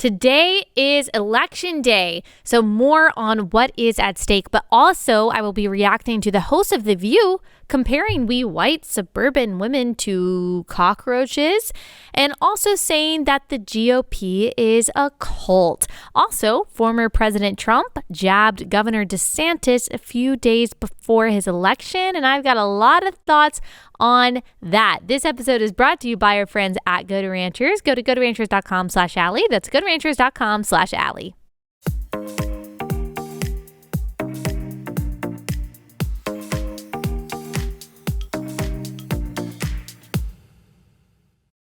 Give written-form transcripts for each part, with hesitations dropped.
Today is election day, so more on what is at stake, but also I will be reacting to the host of The View comparing we white suburban women to cockroaches and also saying that the GOP is a cult. Also, former President Trump jabbed Governor DeSantis a few days before his election, and I've got a lot of thoughts on that. This episode is brought to you by our friends at Go to Ranchers. Go to gotoranchers.com/Allie. That's gotoranchers.com/Allie.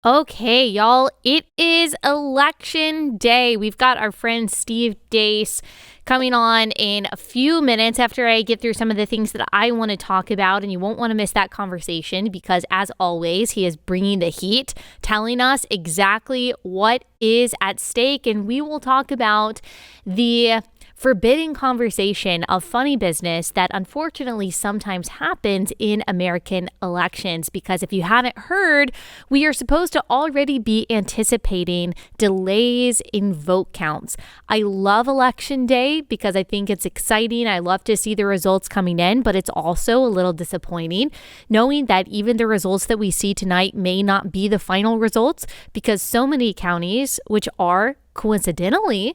Okay, y'all, it is election day. We've got our friend Steve Deace coming on in a few minutes after I get through some of the things that I want to talk about, and you won't want to miss that conversation because, as always, he is bringing the heat, telling us exactly what is at stake, and we will talk about the forbidden conversation of funny business that unfortunately sometimes happens in American elections. Because if you haven't heard, we are supposed to already be anticipating delays in vote counts. I love election day because I think it's exciting. I love to see the results coming in, but it's also a little disappointing knowing that even the results that we see tonight may not be the final results because so many counties, which are coincidentally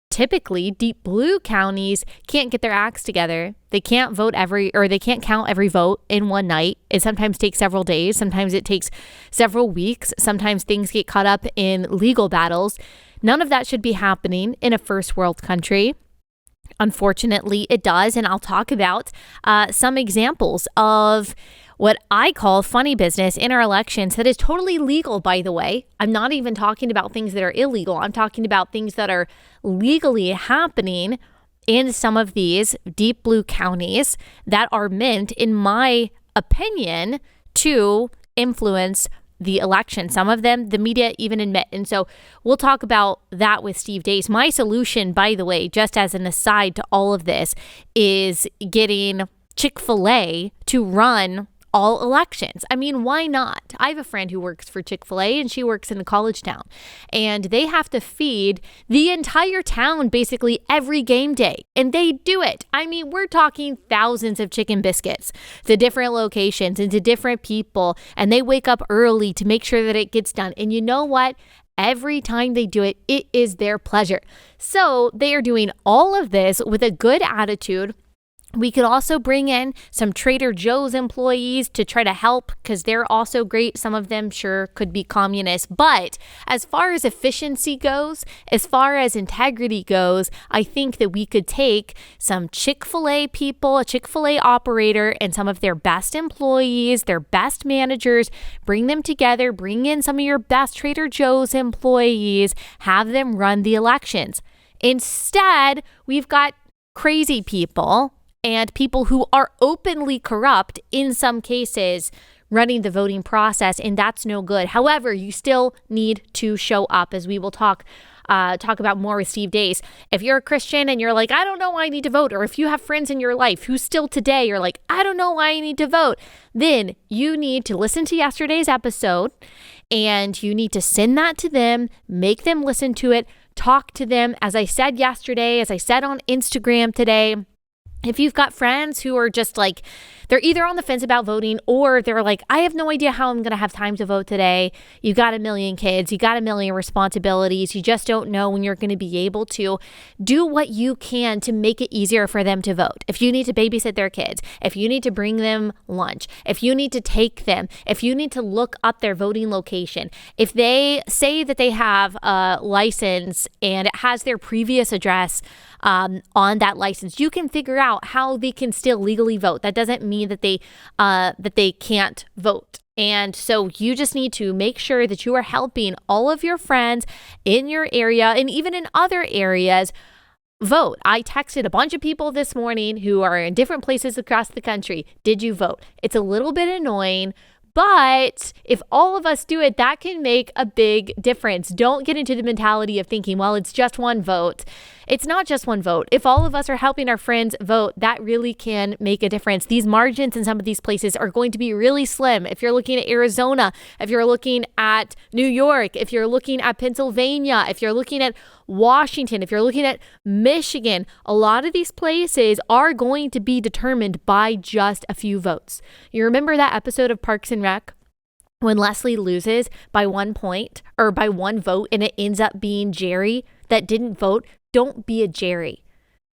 typically deep blue counties, can't get their acts together. They can't they can't count every vote in one night. It sometimes takes several days. Sometimes it takes several weeks. Sometimes things get caught up in legal battles. None of that should be happening in a first world country. Unfortunately, it does. And I'll talk about some examples of what I call funny business in our elections that is totally legal, by the way. I'm not even talking about things that are illegal. I'm talking about things that are legally happening in some of these deep blue counties that are meant, in my opinion, to influence the election. Some of them, the media even admit. And so we'll talk about that with Steve Deace. My solution, by the way, just as an aside to all of this, is getting Chick-fil-A to run all elections. I mean, why not? I have a friend who works for Chick-fil-A and she works in a college town and they have to feed the entire town basically every game day. And they do it. I mean, we're talking thousands of chicken biscuits to different locations and to different people. And they wake up early to make sure that it gets done. And you know what? Every time they do it, it is their pleasure. So they are doing all of this with a good attitude. We could also bring in some Trader Joe's employees to try to help because they're also great. Some of them sure could be communists. But as far as efficiency goes, as far as integrity goes, I think that we could take some Chick-fil-A people, a Chick-fil-A operator, and some of their best employees, their best managers, bring them together, bring in some of your best Trader Joe's employees, have them run the elections. Instead, we've got crazy people and people who are openly corrupt in some cases running the voting process, and that's no good. However, you still need to show up, as we will talk about more with Steve Deace. If you're a Christian and you're like, I don't know why I need to vote, or if you have friends in your life who still today are like, I don't know why I need to vote, then you need to listen to yesterday's episode and you need to send that to them, make them listen to it, talk to them. As I said yesterday, as I said on Instagram today, if you've got friends who are just like, they're either on the fence about voting or they're like, I have no idea how I'm going to have time to vote today. You got a million kids, you got a million responsibilities. You just don't know when you're going to be able to do what you can to make it easier for them to vote. If you need to babysit their kids, if you need to bring them lunch, if you need to take them, if you need to look up their voting location, if they say that they have a license and it has their previous address on that license, you can figure out how they can still legally vote. That doesn't mean that they can't vote. And so you just need to make sure that you are helping all of your friends in your area and even in other areas vote. I texted a bunch of people this morning who are in different places across the country. Did you vote? It's a little bit annoying, But if all of us do it, that can make a big difference. Don't get into the mentality of thinking, well, it's just one vote. It's not just one vote. If all of us are helping our friends vote, that really can make a difference. These margins in some of these places are going to be really slim. If you're looking at Arizona, if you're looking at New York, if you're looking at Pennsylvania, if you're looking at Washington, if you're looking at Michigan, a lot of these places are going to be determined by just a few votes. You remember that episode of Parks and Rec when Leslie loses by 1 point or by one vote and it ends up being Jerry that didn't vote? Don't be a Jerry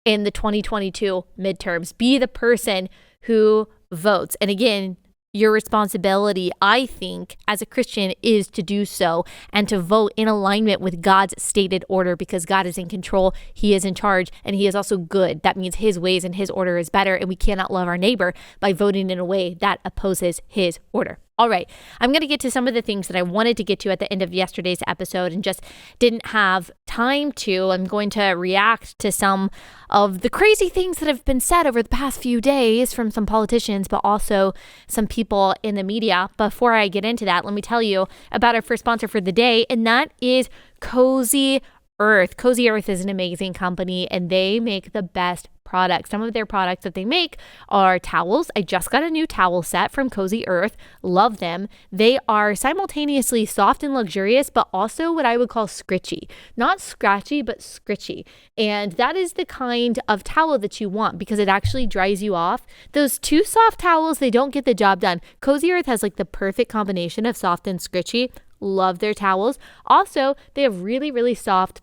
in the 2022 midterms. Be the person who votes. And again, your responsibility, I think, as a Christian is to do so and to vote in alignment with God's stated order because God is in control. He is in charge and he is also good. That means his ways and his order is better. And we cannot love our neighbor by voting in a way that opposes his order. All right, I'm going to get to some of the things that I wanted to get to at the end of yesterday's episode and just didn't have time to. I'm going to react to some of the crazy things that have been said over the past few days from some politicians, but also some people in the media. Before I get into that, let me tell you about our first sponsor for the day, and that is Cozy Earth. Cozy Earth is an amazing company, and they make the best products. Some of their products that they make are towels. I just got a new towel set from Cozy Earth. Love them. They are simultaneously soft and luxurious, but also what I would call scritchy. Not scratchy, but scritchy. And that is the kind of towel that you want because it actually dries you off. Those too soft towels, they don't get the job done. Cozy Earth has like the perfect combination of soft and scritchy. Love their towels. Also, they have really, really soft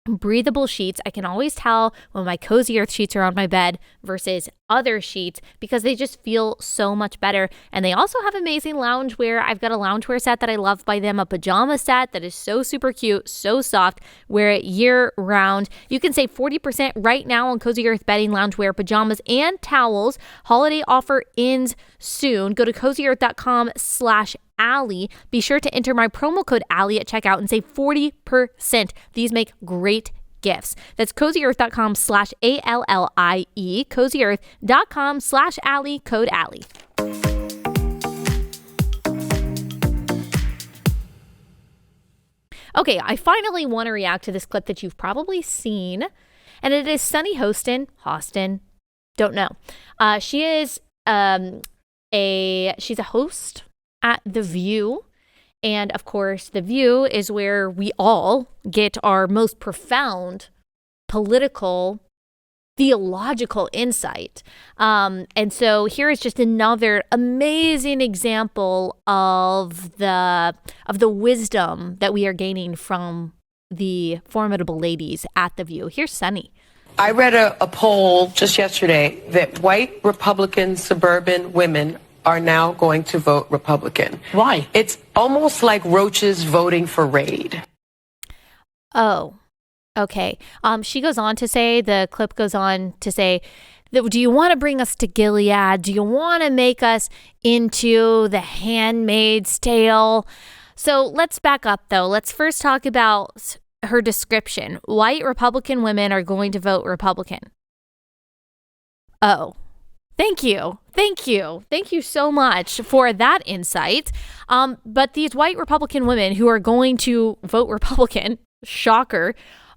breathable sheets. I can always tell when my Cozy Earth sheets are on my bed versus other sheets because they just feel so much better. And they also have amazing loungewear. I've got a loungewear set that I love by them, a pajama set that is so super cute, so soft, wear it year round. You can save 40% right now on Cozy Earth bedding, loungewear, pajamas, and towels. Holiday offer ends soon. Go to cozyearth.com/Allie. Be sure to enter my promo code Allie at checkout and save 40%. These make great gifts. That's cozyearth.com/ALLIE. cozyearth.com/Allie, code Allie. Okay, I finally want to react to this clip that you've probably seen, and it is Sunny Hostin, don't know. She is she's a host at The View. And of course, The View is where we all get our most profound political, theological insight. And so here is just another amazing example of the wisdom that we are gaining from the formidable ladies at The View. Here's Sunny. I read a poll just yesterday that white Republican suburban women are now going to vote Republican. Why? It's almost like roaches voting for Raid. Oh, okay. She goes on to say, the clip goes on to say, do you want to bring us to Gilead? Do you want to make us into the Handmaid's Tale? So let's back up, though. Let's first talk about her description. White Republican women are going to vote Republican. Oh. Thank you. Thank you. Thank you so much for that insight. But these white Republican women who are going to vote Republican, shocker,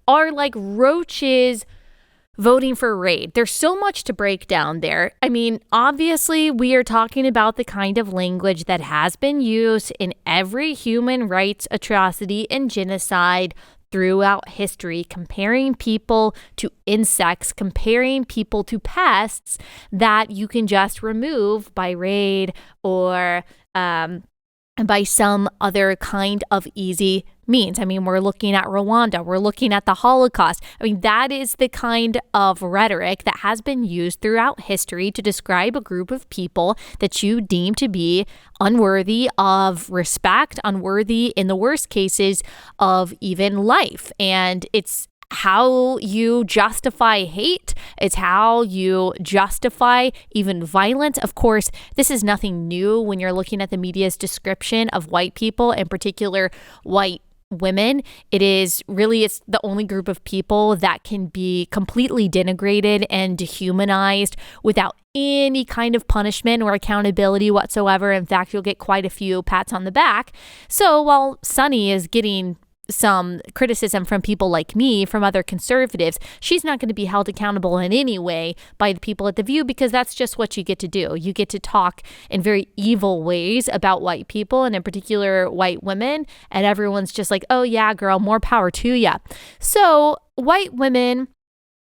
are like roaches voting for Raid. There's so much to break down there. I mean, obviously, we are talking about the kind of language that has been used in every human rights atrocity and genocide throughout history, comparing people to insects, comparing people to pests that you can just remove by Raid or by some other kind of easy means. I mean, we're looking at Rwanda, we're looking at the Holocaust. I mean, that is the kind of rhetoric that has been used throughout history to describe a group of people that you deem to be unworthy of respect, unworthy in the worst cases of even life. And it's how you justify hate. It's how you justify even violence. Of course, this is nothing new when you're looking at the media's description of white people, in particular white women. It's the only group of people that can be completely denigrated and dehumanized without any kind of punishment or accountability whatsoever. In fact, you'll get quite a few pats on the back. So while Sunny is getting some criticism from people like me, from other conservatives, she's not going to be held accountable in any way by the people at The View, because that's just what you get to do. You get to talk in very evil ways about white people, and in particular white women, and everyone's just like, oh yeah, girl, more power to ya. So white women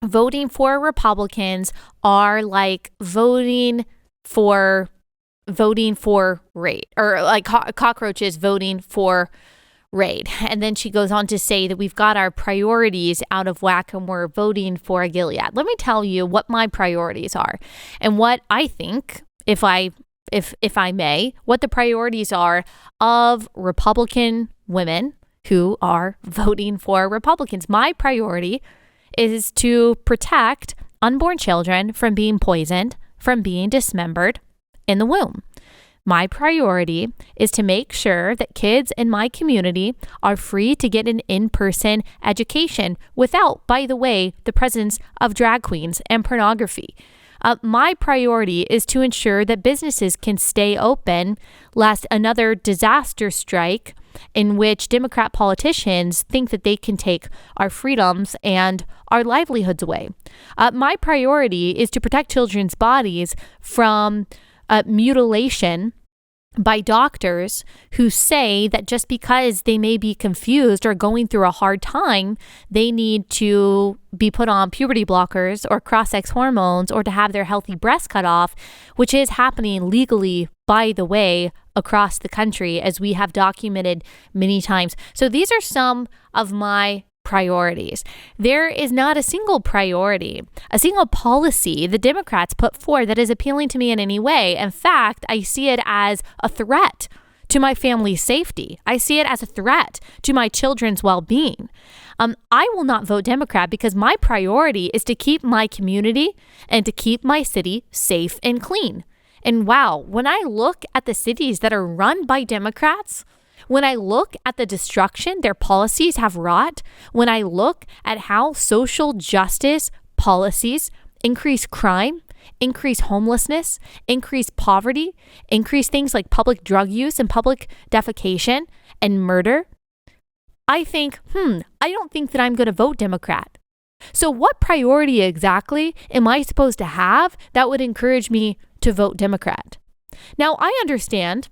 voting for Republicans are like voting for raid, or like cockroaches voting for raid. And then she goes on to say that we've got our priorities out of whack and we're voting for a Gilead. Let me tell you what my priorities are and what I think, if I may, what the priorities are of Republican women who are voting for Republicans. My priority is to protect unborn children from being poisoned, from being dismembered in the womb. My priority is to make sure that kids in my community are free to get an in-person education without, by the way, the presence of drag queens and pornography. My priority is to ensure that businesses can stay open lest another disaster strike in which Democrat politicians think that they can take our freedoms and our livelihoods away. My priority is to protect children's bodies from mutilation by doctors who say that just because they may be confused or going through a hard time, they need to be put on puberty blockers or cross-sex hormones or to have their healthy breasts cut off, which is happening legally, by the way, across the country, as we have documented many times. So these are some of my priorities. There is not a single priority, a single policy the Democrats put forward that is appealing to me in any way. In fact, I see it as a threat to my family's safety. I see it as a threat to my children's well-being. I will not vote Democrat because my priority is to keep my community and to keep my city safe and clean. And wow, when I look at the cities that are run by Democrats, when I look at the destruction their policies have wrought, when I look at how social justice policies increase crime, increase homelessness, increase poverty, increase things like public drug use and public defecation and murder, I think, I don't think that I'm going to vote Democrat. So what priority exactly am I supposed to have that would encourage me to vote Democrat? Now, I understand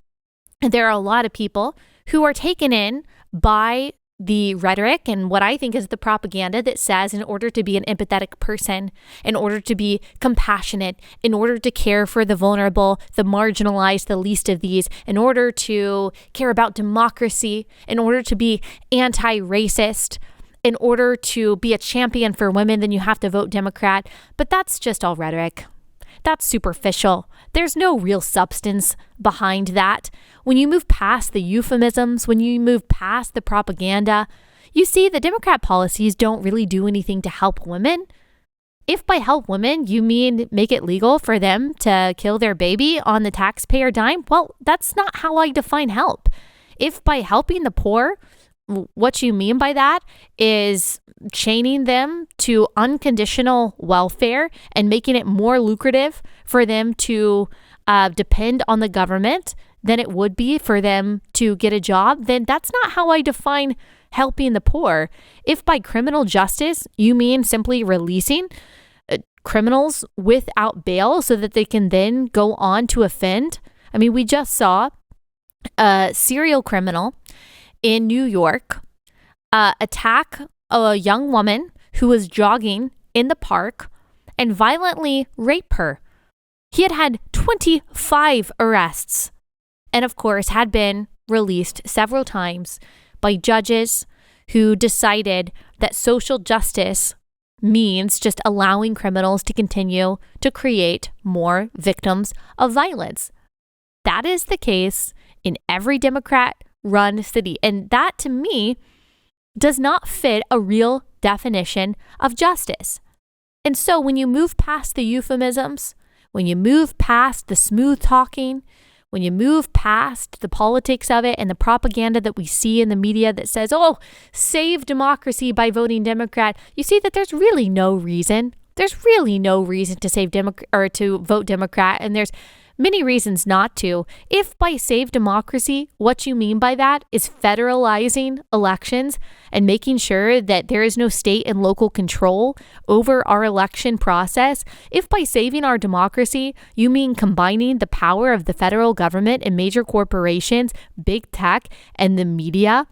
there are a lot of people who are taken in by the rhetoric and what I think is the propaganda that says in order to be an empathetic person, in order to be compassionate, in order to care for the vulnerable, the marginalized, the least of these, in order to care about democracy, in order to be anti-racist, in order to be a champion for women, then you have to vote Democrat. But that's just all rhetoric. That's superficial. There's no real substance behind that. When you move past the euphemisms, when you move past the propaganda, you see the Democrat policies don't really do anything to help women. If by help women, you mean make it legal for them to kill their baby on the taxpayer dime, well, that's not how I define help. If by helping the poor, what you mean by that is chaining them to unconditional welfare and making it more lucrative for them to depend on the government than it would be for them to get a job, then that's not how I define helping the poor. If by criminal justice, you mean simply releasing criminals without bail so that they can then go on to offend. I mean, we just saw a serial criminal in New York attack a young woman who was jogging in the park and violently rape her. He had 25 arrests and, of course, had been released several times by judges who decided that social justice means just allowing criminals to continue to create more victims of violence. That is the case in every Democrat-run city. And that, to me, does not fit a real definition of justice. And so when you move past the euphemisms, when you move past the smooth talking, when you move past the politics of it and the propaganda that we see in the media that says, oh, save democracy by voting Democrat, you see that there's really no reason there's really no reason to to vote Democrat, and there's many reasons not to. If by save democracy, what you mean by that is federalizing elections and making sure that there is no state and local control over our election process, if by saving our democracy, you mean combining the power of the federal government and major corporations, big tech, and the media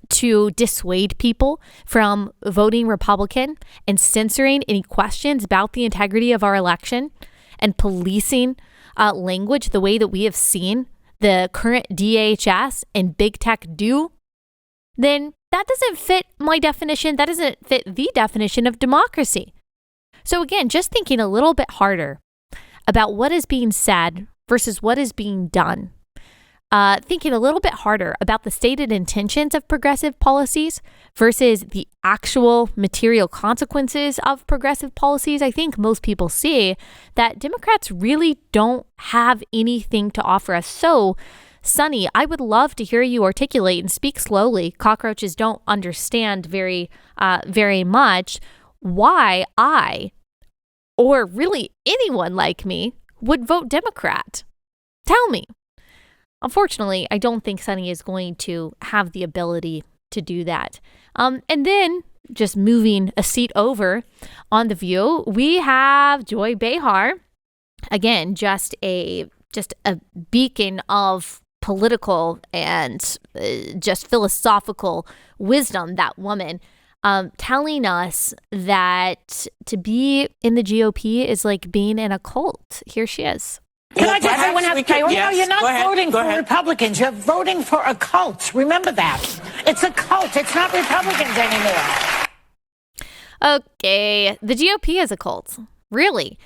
to dissuade people from voting Republican and censoring any questions about the integrity of our election and policing language the way that we have seen the current DHS and big tech do, then that doesn't fit my definition. That doesn't fit the definition of democracy. So again, just thinking a little bit harder about what is being said versus what is being done. Thinking a little bit harder about the stated intentions of progressive policies versus the actual material consequences of progressive policies. I think most people see that Democrats really don't have anything to offer us. So, Sunny, I would love to hear you articulate and speak slowly. Cockroaches don't understand very much why I, or really anyone like me, would vote Democrat. Tell me. Unfortunately, I don't think Sunny is going to have the ability to do that. And then, just moving a seat over on The View, we have Joy Behar. Again, just a beacon of political and just philosophical wisdom, that woman, telling us that to be in the GOP is like being in a cult. Here she is. Can I just say one other thing? No, you're not voting for Republicans. You're voting for a cult. Remember that. It's a cult. It's not Republicans anymore. Okay, the GOP is a cult. Really?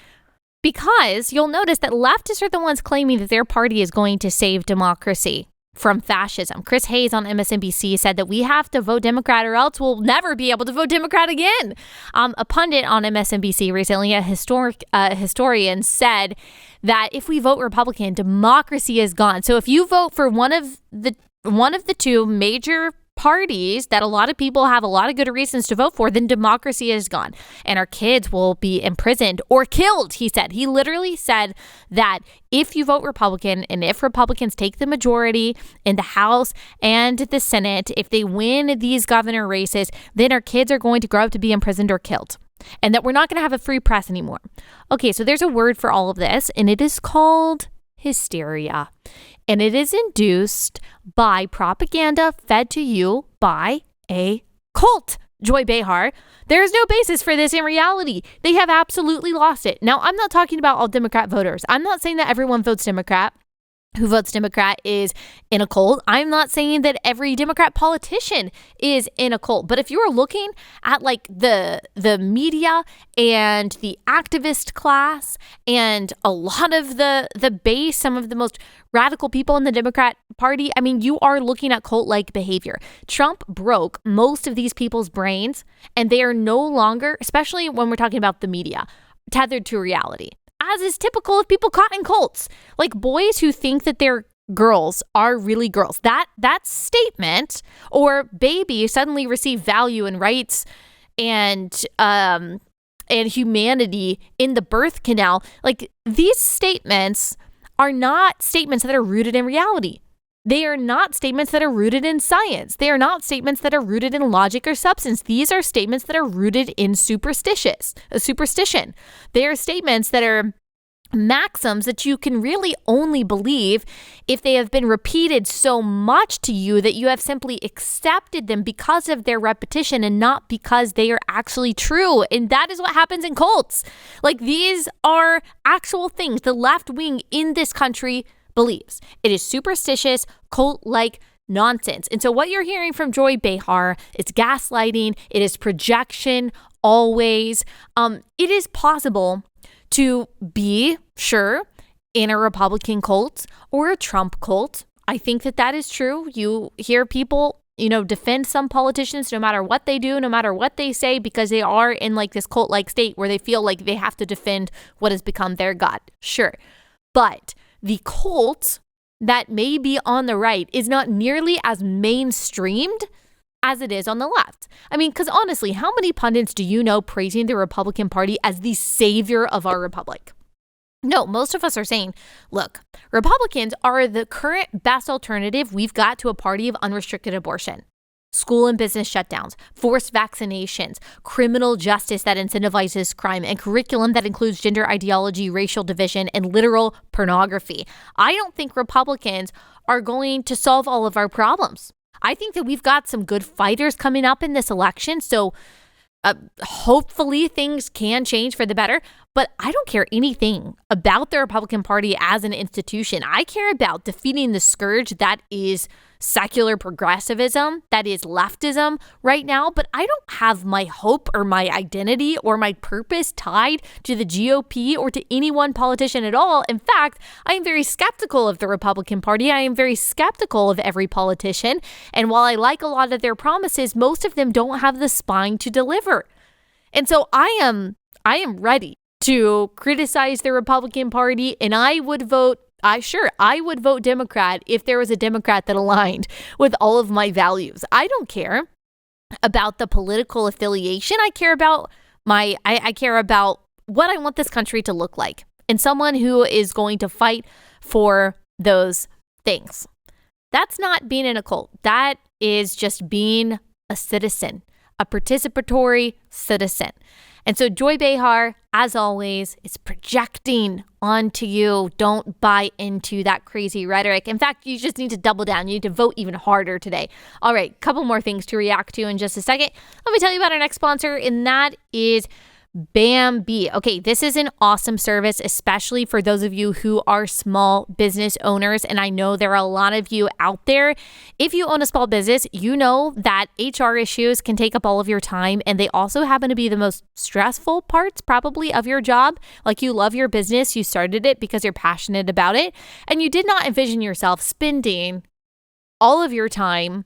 Because you'll notice that leftists are the ones claiming that their party is going to save democracy from fascism. Chris Hayes on MSNBC said that we have to vote Democrat or else we'll never be able to vote Democrat again. A pundit on MSNBC recently, a historian, said that if we vote Republican, democracy is gone. So if you vote for one of the two major parties that a lot of people have a lot of good reasons to vote for, then democracy is gone and our kids will be imprisoned or killed, he said. He literally said that if you vote Republican and if Republicans take the majority in the House and the Senate, if they win these governor races, then our kids are going to grow up to be imprisoned or killed. And that we're not going to have a free press anymore. Okay, so there's a word for all of this, and it is called hysteria. And it is induced by propaganda fed to you by a cult. Joy Behar, there is no basis for this in reality. They have absolutely lost it. Now, I'm not talking about all Democrat voters. I'm not saying that everyone votes Democrat who votes Democrat is in a cult. I'm not saying that every Democrat politician is in a cult. But if you are looking at like the media and the activist class and a lot of the base, some of the most radical people in the Democrat Party, I mean, you are looking at cult-like behavior. Trump broke most of these people's brains, and they are no longer, especially when we're talking about the media, tethered to reality, as is typical of people caught in cults. Like boys who think that they're girls are really girls. That statement, or baby suddenly receive value and rights and humanity in the birth canal. Like these statements are not statements that are rooted in reality. They are not statements that are rooted in science. They are not statements that are rooted in logic or substance. These are statements that are rooted in superstition. They are statements that are maxims that you can really only believe if they have been repeated so much to you that you have simply accepted them because of their repetition and not because they are actually true. And that is what happens in cults. Like these are actual things the left wing in this country believes. It is superstitious, cult-like nonsense. And so what you're hearing from Joy Behar, it's gaslighting, it is projection, always. It is possible to be, sure, in a Republican cult or a Trump cult. I think that is true. You hear people, defend some politicians no matter what they do, no matter what they say, because they are in like this cult-like state where they feel like they have to defend what has become their God. Sure. But the cult that may be on the right is not nearly as mainstreamed as it is on the left. I mean, because honestly, how many pundits do you know praising the Republican Party as the savior of our republic? No, most of us are saying, look, Republicans are the current best alternative we've got to a party of unrestricted abortion, school and business shutdowns, forced vaccinations, criminal justice that incentivizes crime, and curriculum that includes gender ideology, racial division, and literal pornography. I don't think Republicans are going to solve all of our problems. I think that we've got some good fighters coming up in this election, so hopefully things can change for the better, but I don't care anything about the Republican Party as an institution. I care about defeating the scourge that is secular progressivism, that is leftism right now, but I don't have my hope or my identity or my purpose tied to the GOP or to any one politician at all. In fact, I am very skeptical of the Republican Party. I am very skeptical of every politician. And while I like a lot of their promises, most of them don't have the spine to deliver. And so I am ready to criticize the Republican Party, and I would vote Democrat if there was a Democrat that aligned with all of my values. I don't care about the political affiliation. I care about I care about what I want this country to look like, and someone who is going to fight for those things. That's not being in a cult. That is just being a citizen, a participatory citizen. And so Joy Behar, as always, is projecting onto you. Don't buy into that crazy rhetoric. In fact, you just need to double down. You need to vote even harder today. All right, couple more things to react to in just a second. Let me tell you about our next sponsor, and that is Bambee. Okay, this is an awesome service, especially for those of you who are small business owners. And I know there are a lot of you out there. If you own a small business, you know that HR issues can take up all of your time. And they also happen to be the most stressful parts probably of your job. Like, you love your business, you started it because you're passionate about it, and you did not envision yourself spending all of your time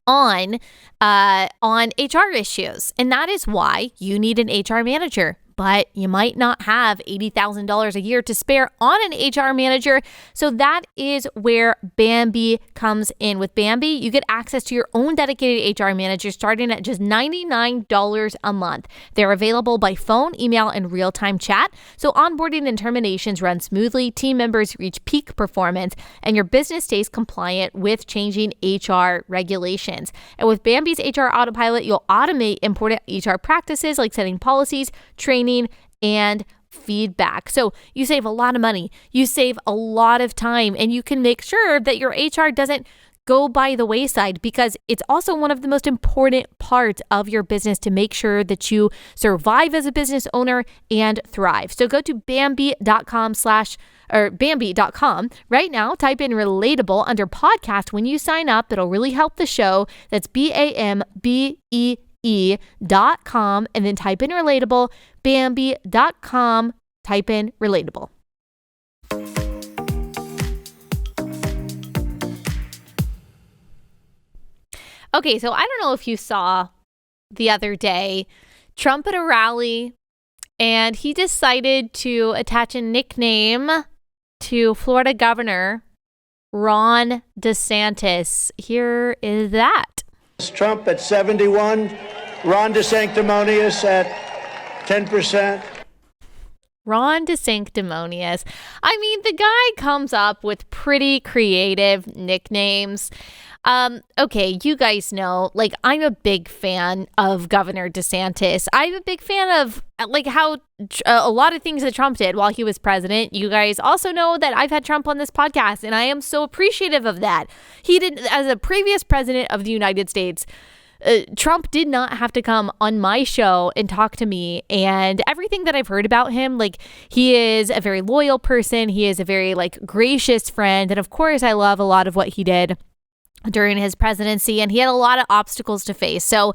on HR issues. And that is why you need an HR manager. But you might not have $80,000 a year to spare on an HR manager. So that is where Bambee comes in. With Bambee, you get access to your own dedicated HR manager starting at just $99 a month. They're available by phone, email, and real-time chat. So onboarding and terminations run smoothly, team members reach peak performance, and your business stays compliant with changing HR regulations. And with Bambee's HR Autopilot, you'll automate important HR practices like setting policies, training, and feedback. So you save a lot of money, you save a lot of time, and you can make sure that your HR doesn't go by the wayside, because it's also one of the most important parts of your business to make sure that you survive as a business owner and thrive. So go to Bambee.com right now, type in relatable under podcast when you sign up. It'll really help the show. That's BAMBE.com, and then type in relatable. Bambee.com, type in relatable. Okay, so I don't know if you saw the other day, Trump at a rally, and he decided to attach a nickname to Florida Governor Ron DeSantis. Here is that. Trump at 71, Ron DeSanctimonious at 10%. Ron DeSanctimonious. I mean, the guy comes up with pretty creative nicknames. Okay, you guys know, like, I'm a big fan of Governor DeSantis. I'm a big fan of, like, how a lot of things that Trump did while he was president. You guys also know that I've had Trump on this podcast, and I am so appreciative of that. He did, as a previous president of the United States, Trump did not have to come on my show and talk to me, and everything that I've heard about him, like, he is a very loyal person. He is a very, like, gracious friend. And of course, I love a lot of what he did during his presidency, and he had a lot of obstacles to face. So,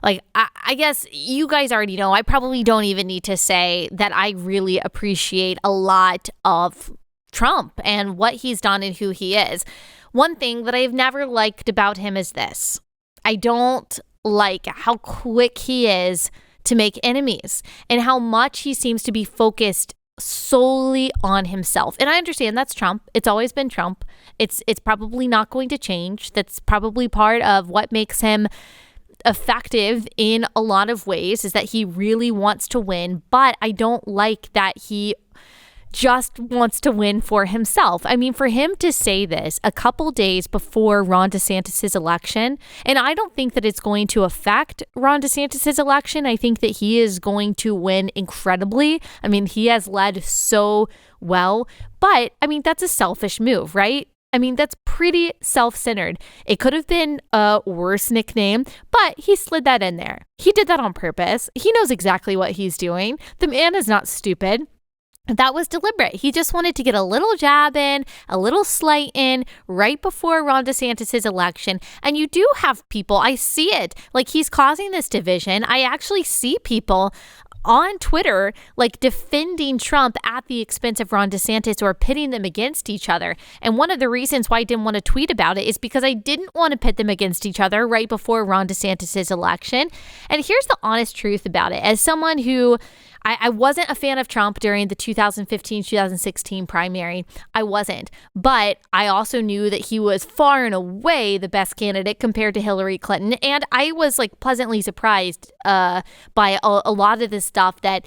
like, I guess you guys already know, I probably don't even need to say that I really appreciate a lot of Trump and what he's done and who he is. One thing that I've never liked about him is this. I don't like how quick he is to make enemies, and how much he seems to be focused solely on himself. And I understand that's Trump. It's always been Trump. It's probably not going to change. That's probably part of what makes him effective in a lot of ways, is that he really wants to win. But I don't like that he just wants to win for himself. I mean, for him to say this a couple days before Ron DeSantis' election, and I don't think that it's going to affect Ron DeSantis' election. I think that he is going to win incredibly. I mean, he has led so well, but I mean, that's a selfish move, right? I mean, that's pretty self-centered. It could have been a worse nickname, but he slid that in there. He did that on purpose. He knows exactly what he's doing. The man is not stupid. That was deliberate. He just wanted to get a little jab in, a little slight in right before Ron DeSantis' election. And you do have people, I see it, like he's causing this division. I actually see people on Twitter like defending Trump at the expense of Ron DeSantis or pitting them against each other. And one of the reasons why I didn't want to tweet about it is because I didn't want to pit them against each other right before Ron DeSantis' election. And here's the honest truth about it. As someone who I wasn't a fan of Trump during the 2015-2016 primary. I wasn't. But I also knew that he was far and away the best candidate compared to Hillary Clinton. And I was like pleasantly surprised by a lot of the stuff that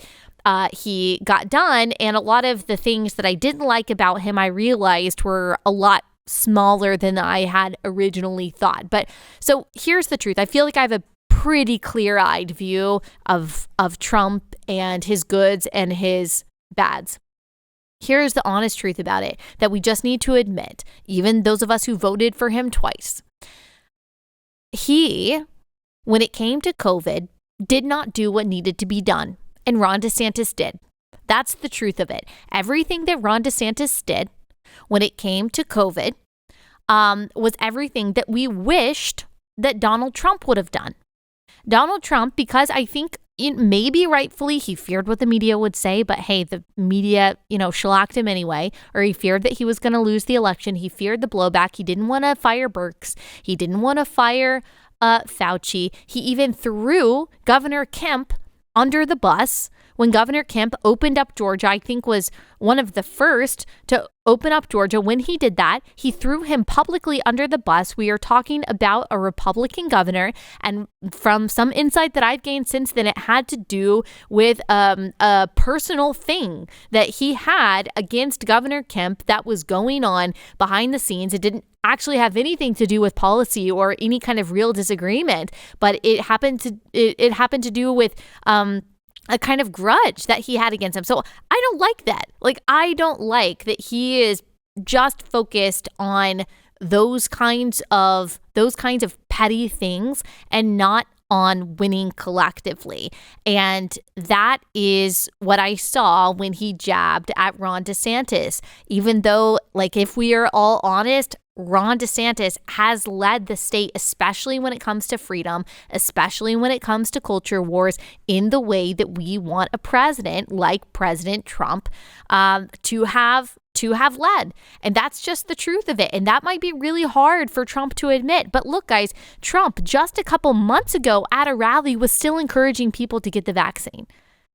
he got done. And a lot of the things that I didn't like about him, I realized were a lot smaller than I had originally thought. But so here's the truth. I feel like I have a pretty clear-eyed view of Trump and his goods and his bads. Here's the honest truth about it that we just need to admit, even those of us who voted for him twice. He, when it came to COVID, did not do what needed to be done, and Ron DeSantis did. That's the truth of it. Everything that Ron DeSantis did when it came to COVID was everything that we wished that Donald Trump would have done. Donald Trump, because I think maybe rightfully he feared what the media would say, but hey, the media, shellacked him anyway, or he feared that he was going to lose the election. He feared the blowback. He didn't want to fire Birx. He didn't want to fire Fauci. He even threw Governor Kemp under the bus when Governor Kemp opened up Georgia. I think was one of the first to open up Georgia. When he did that, he threw him publicly under the bus. We are talking about a Republican governor, and from some insight that I've gained since then, it had to do with a personal thing that he had against Governor Kemp that was going on behind the scenes. It didn't actually have anything to do with policy or any kind of real disagreement, but it happened to do with a kind of grudge that he had against him. So I don't like that. Like, I don't like that he is just focused on those kinds of petty things and not on winning collectively. And that is what I saw when he jabbed at Ron DeSantis. Even though, like, if we are all honest, Ron DeSantis has led the state, especially when it comes to freedom, especially when it comes to culture wars, in the way that we want a president like President Trump to have led. And that's just the truth of it. And that might be really hard for Trump to admit. But look, guys, Trump just a couple months ago at a rally was still encouraging people to get the vaccine.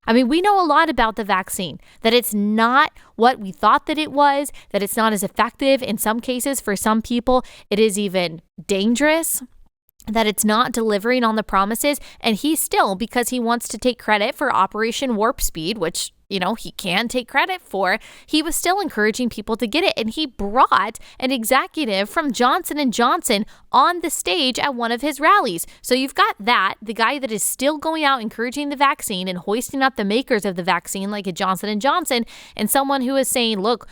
I mean, we know a lot about the vaccine, that it's not what we thought that it was, that it's not as effective in some cases. For some people, it is even dangerous, that it's not delivering on the promises. And he still, because he wants to take credit for Operation Warp Speed, which he can take credit for, he was still encouraging people to get it. And he brought an executive from Johnson & Johnson on the stage at one of his rallies. So you've got that, the guy that is still going out encouraging the vaccine and hoisting up the makers of the vaccine like a Johnson & Johnson, and someone who is saying, look,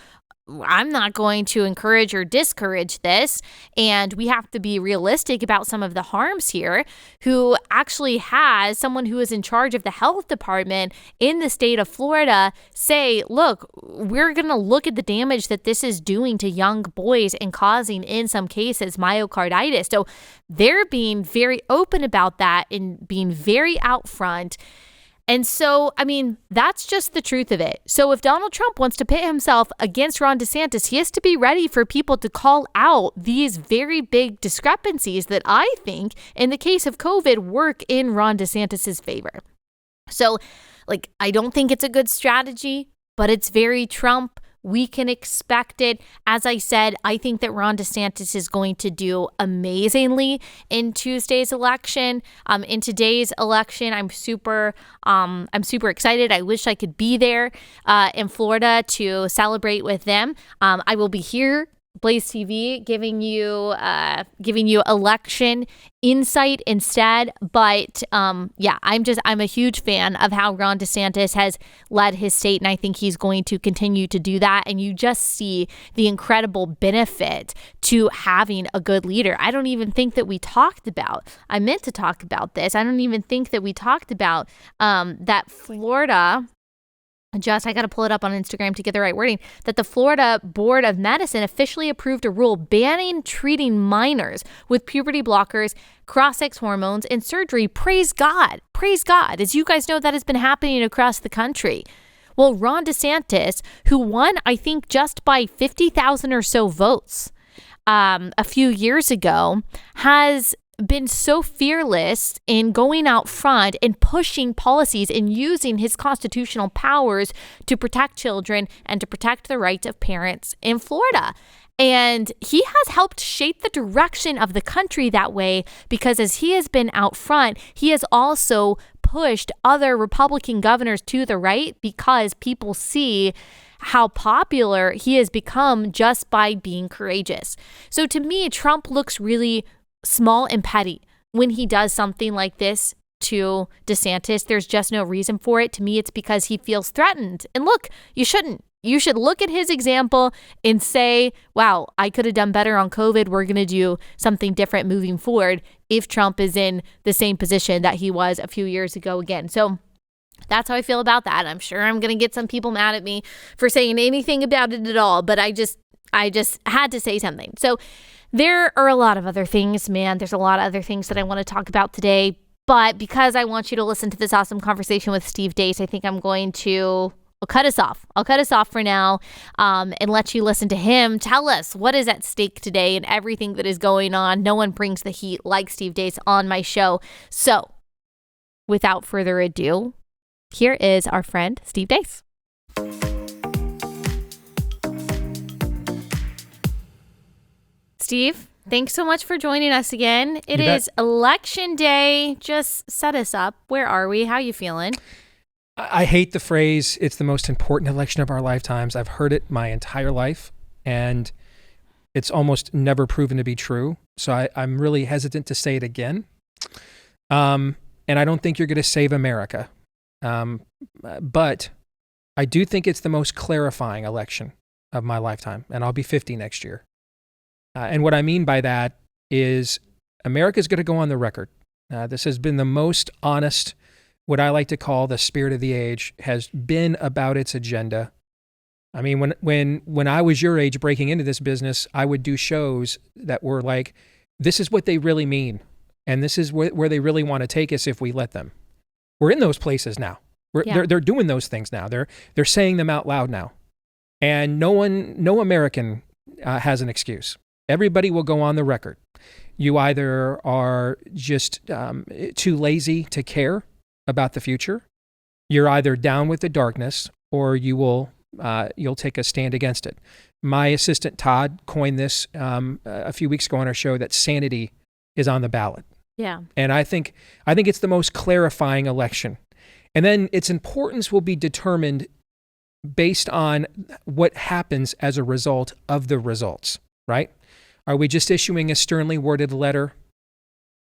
I'm not going to encourage or discourage this, and we have to be realistic about some of the harms here, who actually has someone who is in charge of the health department in the state of Florida say, look, we're going to look at the damage that this is doing to young boys and causing, in some cases, myocarditis. So they're being very open about that and being very out front. And so, I mean, that's just the truth of it. So if Donald Trump wants to pit himself against Ron DeSantis, he has to be ready for people to call out these very big discrepancies that I think, in the case of COVID, work in Ron DeSantis's favor. So, I don't think it's a good strategy but it's very Trump. We can expect it. As I said, I think that Ron DeSantis is going to do amazingly in Tuesday's election. In today's election, I'm super excited. I wish I could be there in Florida to celebrate with them. I will be here, BlazeTV, giving you election insight instead. But I'm a huge fan of how Ron DeSantis has led his state, and I think he's going to continue to do that. And you just see the incredible benefit to having a good leader. I don't even think that we talked about, I meant to talk about this. I don't even think that we talked about that Florida, I got to pull it up on Instagram to get the right wording, that the Florida Board of Medicine officially approved a rule banning treating minors with puberty blockers, cross-sex hormones, and surgery. Praise God. Praise God. As you guys know, that has been happening across the country. Well, Ron DeSantis, who won, I think, just by 50,000 or so votes a few years ago, has been so fearless in going out front and pushing policies and using his constitutional powers to protect children and to protect the rights of parents in Florida. And he has helped shape the direction of the country that way, because as he has been out front, he has also pushed other Republican governors to the right, because people see how popular he has become just by being courageous. So to me, Trump looks really small and petty when he does something like this to DeSantis. There's just no reason for it. To me, it's because he feels threatened. And look, you shouldn't. You should look at his example and say, wow, I could have done better on COVID. We're going to do something different moving forward if Trump is in the same position that he was a few years ago again. So that's how I feel about that. I'm sure I'm going to get some people mad at me for saying anything about it at all, but I just had to say something. So there are a lot of other things, man. There's a lot of other things that I want to talk about today. But because I want you to listen to this awesome conversation with Steve Deace, I think I'm going to I'll cut us off. I'll cut us off for now and let you listen to him tell us what is at stake today and everything that is going on. No one brings the heat like Steve Deace on my show. So without further ado, here is our friend, Steve Deace. Steve, thanks so much for joining us again. It is election day. Just set us up. Where are we? How you feeling? I hate the phrase, it's the most important election of our lifetimes. I've heard it my entire life, and it's almost never proven to be true. So I'm really hesitant to say it again. And I don't think you're going to save America. But I do think it's the most clarifying election of my lifetime, and I'll be 50 next year. And what I mean by that is America's going to go on the record. This has been the most honest, what I like to call the spirit of the age, has been about its agenda. I mean, when I was your age breaking into this business, I would do shows that were like, this is what they really mean. And this is where they really want to take us if we let them. We're in those places now. They're doing those things now. They're saying them out loud now. And no American has an excuse. Everybody will go on the record. You either are just too lazy to care about the future, you're either down with the darkness, or you'll take a stand against it. My assistant Todd coined this a few weeks ago on our show, that sanity is on the ballot. Yeah. And I think it's the most clarifying election. And then its importance will be determined based on what happens as a result of the results, right? Are we just issuing a sternly worded letter,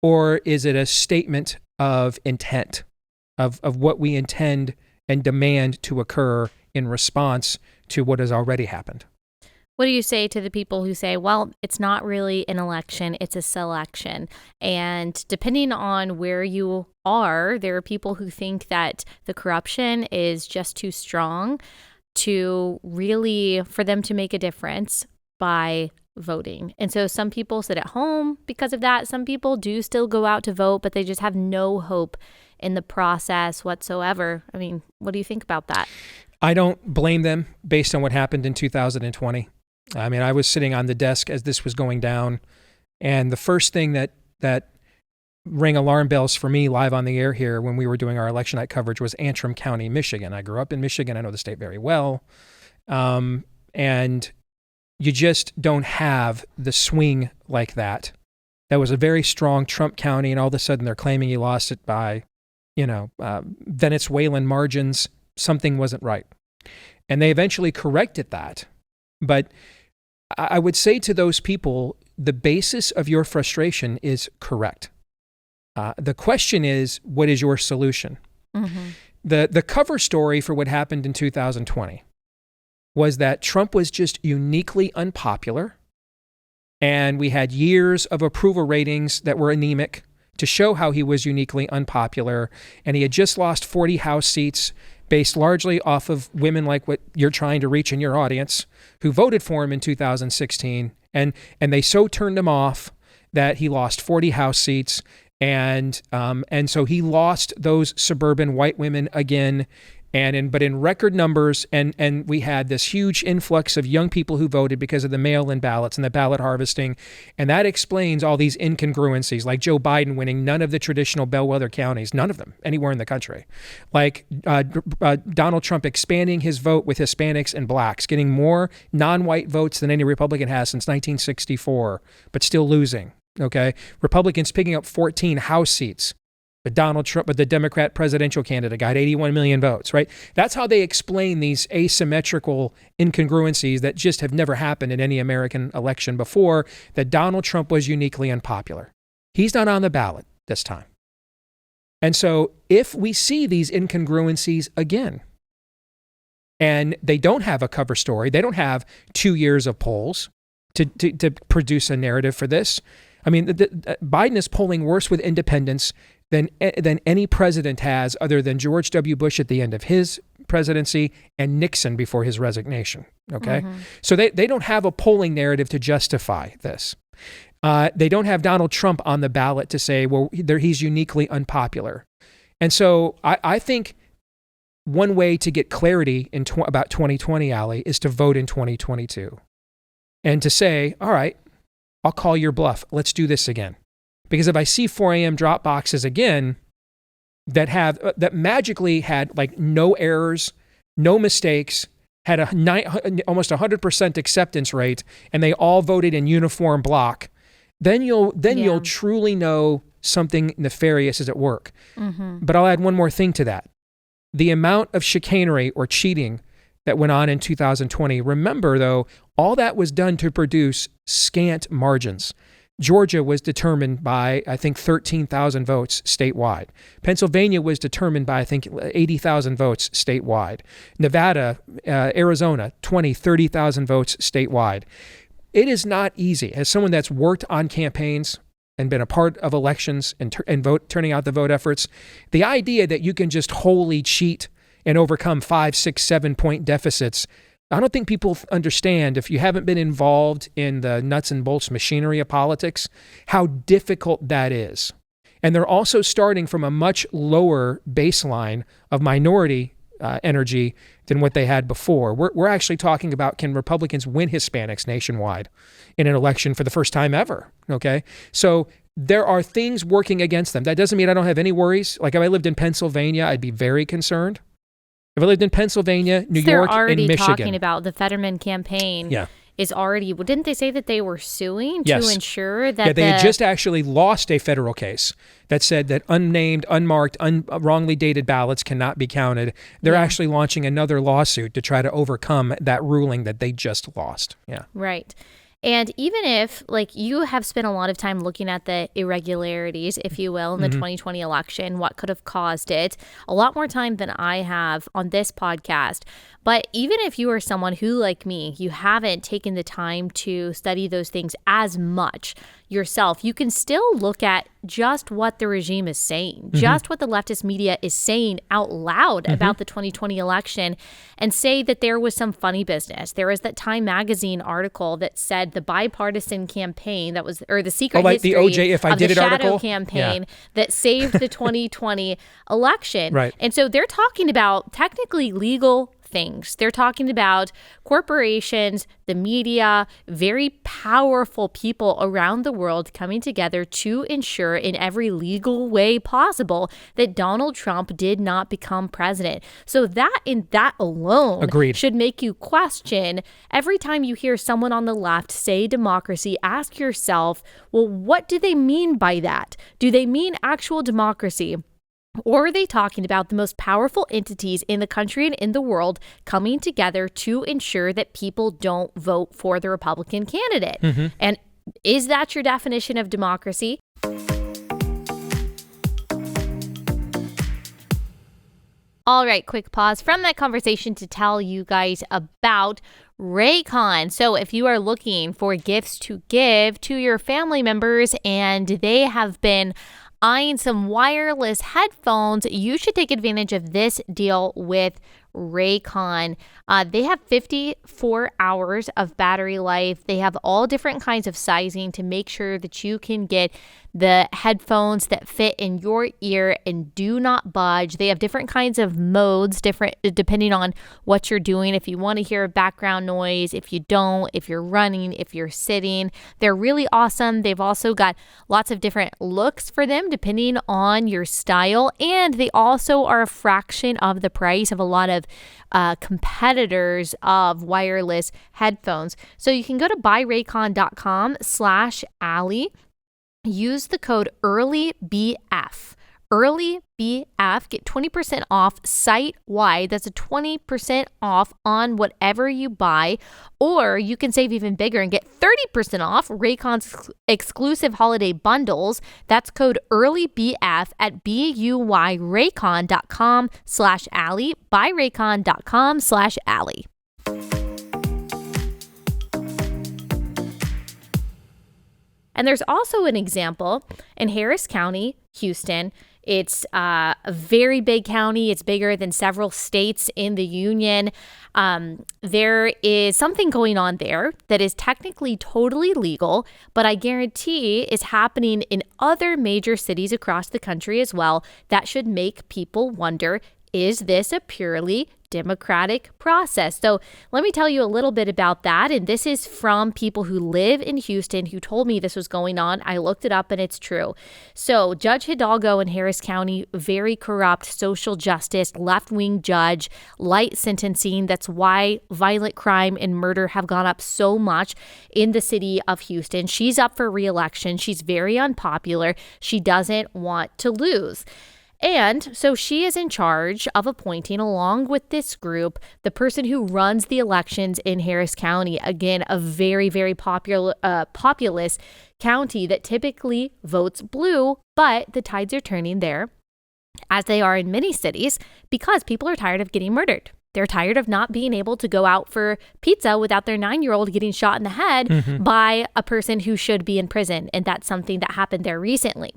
or is it a statement of intent, of what we intend and demand to occur in response to what has already happened? What do you say to the people who say, well, it's not really an election, it's a selection? And depending on where you are, there are people who think that the corruption is just too strong to really, for them to make a difference by voting. And so some people sit at home because of that. Some people do still go out to vote, but they just have no hope in the process whatsoever. I mean, what do you think about that? I don't blame them based on what happened in 2020. I mean, I was sitting on the desk as this was going down, and the first thing that rang alarm bells for me live on the air here when we were doing our election night coverage was Antrim County, Michigan. I grew up in Michigan. I know the state very well. And you just don't have the swing like that. That was a very strong Trump county, and all of a sudden they're claiming he lost it by, Venezuelan margins. Something wasn't right. And they eventually corrected that. But I would say to those people, the basis of your frustration is correct. The question is, what is your solution? Mm-hmm. The cover story for what happened in 2020 was that Trump was just uniquely unpopular, and we had years of approval ratings that were anemic to show how he was uniquely unpopular, and he had just lost 40 House seats based largely off of women like what you're trying to reach in your audience who voted for him in 2016, and they so turned him off that he lost 40 House seats. And so he lost those suburban white women again, but in record numbers, and we had this huge influx of young people who voted because of the mail-in ballots and the ballot harvesting, and that explains all these incongruencies, like Joe Biden winning none of the traditional bellwether counties, none of them anywhere in the country, like Donald Trump expanding his vote with Hispanics and blacks, getting more non-white votes than any Republican has since 1964, but still losing. Okay, Republicans picking up 14 House seats, but the Democrat presidential candidate got 81 million votes, right? That's how they explain these asymmetrical incongruencies that just have never happened in any American election before, that Donald Trump was uniquely unpopular. He's not on the ballot this time. And so if we see these incongruencies again, and they don't have a cover story, they don't have 2 years of polls to produce a narrative for this. I mean, Biden is polling worse with independents than any president has, other than George W. Bush at the end of his presidency and Nixon before his resignation. Okay, mm-hmm. So they don't have a polling narrative to justify this. They don't have Donald Trump on the ballot to say, well, he's uniquely unpopular. And so I think one way to get clarity about 2020, Allie, is to vote in 2022 and to say, all right, I'll call your bluff. Let's do this again. Because if I see 4 a.m. drop boxes again that magically had like no errors, no mistakes, had almost 100% acceptance rate, and they all voted in uniform block, then you'll truly know something nefarious is at work. Mm-hmm. But I'll add one more thing to that. The amount of chicanery or cheating that went on in 2020. Remember, though, all that was done to produce scant margins. Georgia was determined by, I think, 13,000 votes statewide. Pennsylvania was determined by, I think, 80,000 votes statewide. Nevada, Arizona, 30,000 votes statewide. It is not easy. As someone that's worked on campaigns and been a part of elections and turning out the vote efforts, the idea that you can just wholly cheat and overcome 5, 6, 7 point deficits, I don't think people understand, if you haven't been involved in the nuts and bolts machinery of politics, how difficult that is. And they're also starting from a much lower baseline of minority energy than what they had before. We're actually talking about, can Republicans win Hispanics nationwide in an election for the first time ever? Okay, so there are things working against them. That doesn't mean I don't have any worries. Like if I lived in Pennsylvania, I'd be very concerned. If I lived in Pennsylvania, New York, and Michigan. They're already talking about the Fetterman campaign. Yeah. Is already, well, didn't they say that they were suing to ensure that they had just actually lost a federal case that said that unnamed, unmarked, wrongly dated ballots cannot be counted. They're actually launching another lawsuit to try to overcome that ruling that they just lost. Yeah. Right. And even if, like, you have spent a lot of time looking at the irregularities, if you will, in the 2020 election, what could have caused it, a lot more time than I have on this podcast. But even if you are someone who, like me, you haven't taken the time to study those things as much yourself, you can still look at just what the regime is saying, just what the leftist media is saying out loud about the 2020 election, and say that there was some funny business. There was that Time magazine article that said the bipartisan campaign that was, or the secret history the OJ If I of Did the It shadow article campaign that saved the 2020 election. Right. And so they're talking about technically legal things. They're talking about corporations, the media, very powerful people around the world coming together to ensure in every legal way possible that Donald Trump did not become president. So that alone Agreed. should make you question every time you hear someone on the left say democracy, ask yourself, well, what do they mean by that? Do they mean actual democracy? Or are they talking about the most powerful entities in the country and in the world coming together to ensure that people don't vote for the Republican candidate? Mm-hmm. And is that your definition of democracy? All right, quick pause from that conversation to tell you guys about Raycon. So if you are looking for gifts to give to your family members and they have been eyeing some wireless headphones, you should take advantage of this deal with Raycon. They have 54 hours of battery life. They have all different kinds of sizing to make sure that you can get the headphones that fit in your ear and do not budge. They have different kinds of modes, different depending on what you're doing. If you want to hear background noise, if you don't, if you're running, if you're sitting, they're really awesome. They've also got lots of different looks for them depending on your style, and they also are a fraction of the price of a lot of competitors of wireless headphones. So you can go to buyraycon.com/Allie. Use the code EARLYBF. EARLYBF. Get 20% off site-wide. That's a 20% off on whatever you buy. Or you can save even bigger and get 30% off Raycon's exclusive holiday bundles. That's code EARLYBF at buyraycon.com/Allie. buyraycon.com/Allie. And there's also an example in Harris County, Houston. It's a very big county. It's bigger than several states in the union. There is something going on there that is technically totally legal, but I guarantee is happening in other major cities across the country as well. That should make people wonder, is this a purely democratic process? So let me tell you a little bit about that. And this is from people who live in Houston who told me this was going on. I looked it up and it's true. So Judge Hidalgo in Harris County, very corrupt, social justice, left-wing judge, light sentencing. That's why violent crime and murder have gone up so much in the city of Houston. She's up for re-election. She's very unpopular. She doesn't want to lose. And so she is in charge of appointing, along with this group, the person who runs the elections in Harris County. Again, a very, very populous county that typically votes blue, but the tides are turning there, as they are in many cities, because people are tired of getting murdered. They're tired of not being able to go out for pizza without their 9-year-old getting shot in the head by a person who should be in prison. And that's something that happened there recently.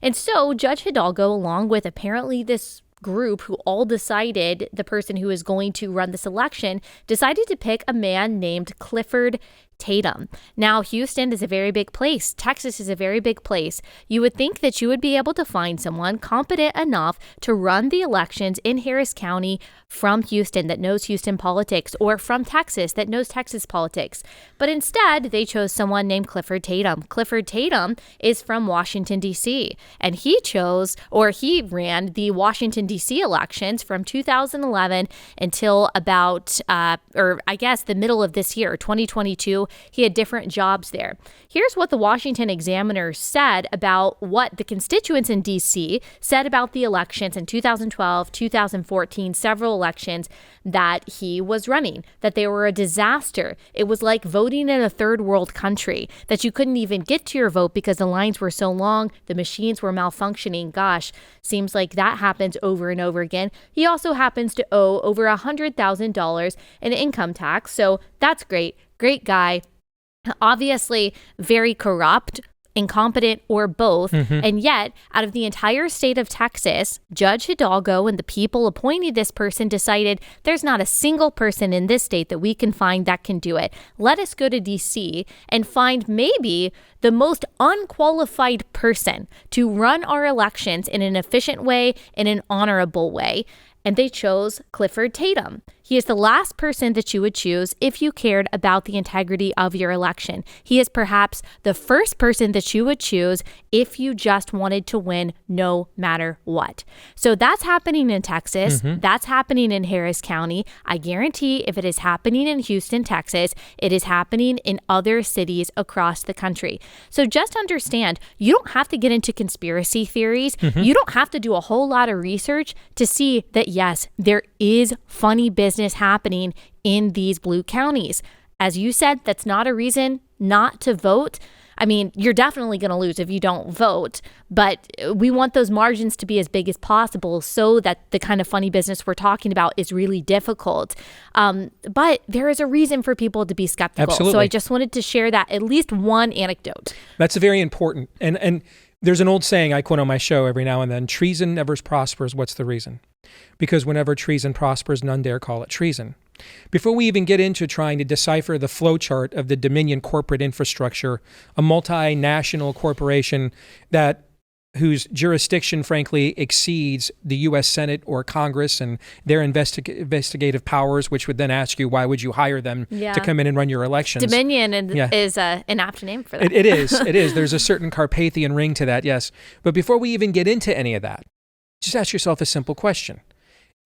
And so Judge Hidalgo, along with apparently this group who all decided the person who is going to run this election, decided to pick a man named Clifford Tatum. Now, Houston is a very big place. Texas is a very big place. You would think that you would be able to find someone competent enough to run the elections in Harris County from Houston that knows Houston politics, or from Texas that knows Texas politics. But instead, they chose someone named Clifford Tatum. Clifford Tatum is from Washington, D.C., and he ran the Washington, D.C. elections from 2011 until about, the middle of this year, 2022. He had different jobs there. Here's what the Washington Examiner said about what the constituents in D.C. said about the elections in 2012, 2014, several elections that he was running, that they were a disaster. It was like voting in a third world country, that you couldn't even get to your vote because the lines were so long, the machines were malfunctioning. Gosh, seems like that happens over and over again. He also happens to owe over $100,000 in income tax, so that's great. Great guy, obviously very corrupt, incompetent, or both. And yet, out of the entire state of Texas, Judge Hidalgo and the people appointing this person decided there's not a single person in this state that we can find that can do it. Let us go to DC and find maybe the most unqualified person to run our elections in an efficient way, in an honorable way. and they chose Clifford Tatum. He is the last person that you would choose if you cared about the integrity of your election. He is perhaps the first person that you would choose if you just wanted to win no matter what. So that's happening in Texas. That's happening in Harris County. I guarantee if it is happening in Houston, Texas, it is happening in other cities across the country. So just understand, you don't have to get into conspiracy theories. You don't have to do a whole lot of research to see that, yes, there is funny business happening in these blue counties. As you said, that's not a reason not to vote. I mean, you're definitely going to lose if you don't vote, but we want those margins to be as big as possible so that the kind of funny business we're talking about is really difficult. But there is a reason for people to be skeptical. Absolutely. So I just wanted to share that, at least one anecdote. That's very important. And there's an old saying I quote on my show every now and then: treason never prospers. What's the reason? Because whenever treason prospers, none dare call it treason. Before we even get into trying to decipher the flowchart of the Dominion corporate infrastructure, a multinational corporation whose jurisdiction, frankly, exceeds the U.S. Senate or Congress and their investigative powers, which would then ask you, why would you hire them to come in and run your elections? Dominion is an apt name for that. It is. It is. There's a certain Carpathian ring to that, yes. But before we even get into any of that, just ask yourself a simple question.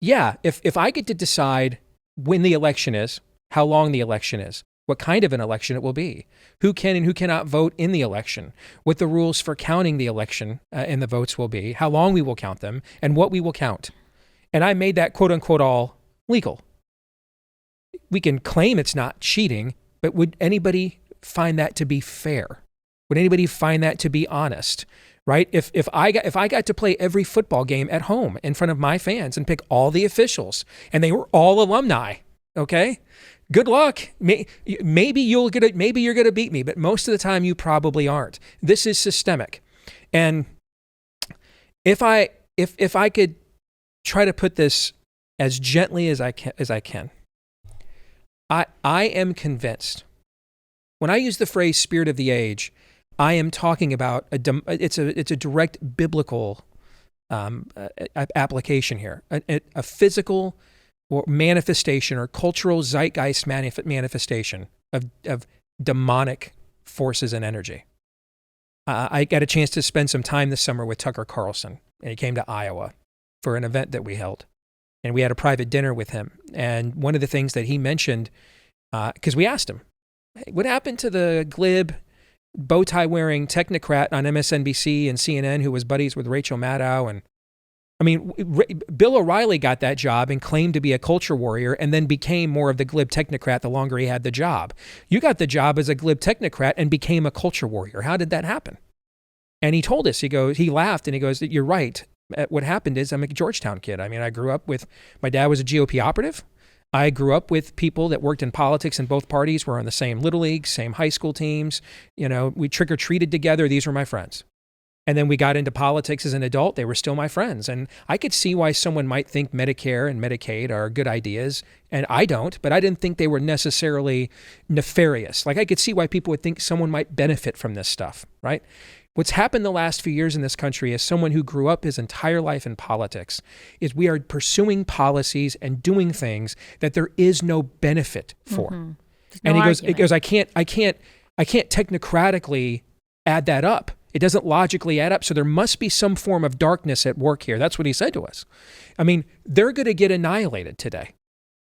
Yeah, if I get to decide when the election is, how long the election is, what kind of an election it will be, who can and who cannot vote in the election, what the rules for counting the election and the votes will be, how long we will count them, and what we will count. And I made that quote unquote all legal. We can claim it's not cheating, but would anybody find that to be fair? Would anybody find that to be honest? Right? If I got to play every football game at home in front of my fans and pick all the officials, and they were all alumni, okay? Good luck. Maybe you're gonna beat me, but most of the time you probably aren't. This is systemic, and if I could try to put this as gently as I can, I am convinced. When I use the phrase "spirit of the age," I am talking about it's a direct biblical application here, a physical or manifestation or cultural zeitgeist manifestation of demonic forces and energy. I got a chance to spend some time this summer with Tucker Carlson, and he came to Iowa for an event that we held, and we had a private dinner with him. And one of the things that he mentioned, because we asked him, hey, what happened to the glib, bow tie wearing technocrat on MSNBC and CNN who was buddies with Rachel Maddow? And I mean, Bill O'Reilly got that job and claimed to be a culture warrior and then became more of the glib technocrat the longer he had the job. You got the job as a glib technocrat and became a culture warrior. How did that happen? And he told us, he laughed and he goes, you're right. What happened is I'm a Georgetown kid. I mean, I grew up with, my dad was a GOP operative. I grew up with people that worked in politics in both parties. We're on the same little league, same high school teams. You know, we trick-or-treated together. These were my friends. And then we got into politics as an adult. They were still my friends. And I could see why someone might think Medicare and Medicaid are good ideas. And I don't, but I didn't think they were necessarily nefarious. Like I could see why people would think someone might benefit from this stuff, right? What's happened the last few years in this country as someone who grew up his entire life in politics is we are pursuing policies and doing things that there is no benefit for. No and he argument. goes, I can't technocratically add that up. It doesn't logically add up. So there must be some form of darkness at work here. That's what he said to us. I mean, they're going to get annihilated today.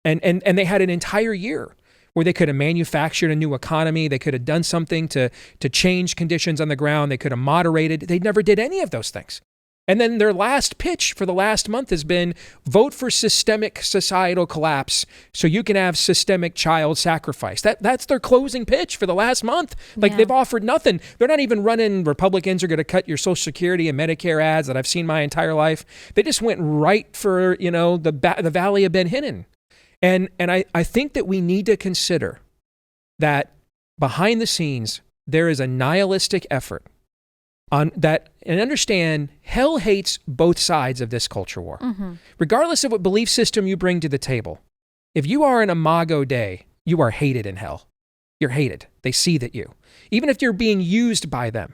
And they had an entire year where they could have manufactured a new economy. They could have done something to change conditions on the ground. They could have moderated. They never did any of those things. And then their last pitch for the last month has been vote for systemic societal collapse so you can have systemic child sacrifice. That's their closing pitch for the last month. Like they've offered nothing. They're not even running Republicans are going to cut your Social Security and Medicare ads that I've seen my entire life. They just went right for, the Valley of Ben Hinnon. And I think that we need to consider that behind the scenes, there is a nihilistic effort on that, and understand hell hates both sides of this culture war. Mm-hmm. Regardless of what belief system you bring to the table, if you are an Imago Dei, you are hated in hell. You're hated. They see that you. Even if you're being used by them,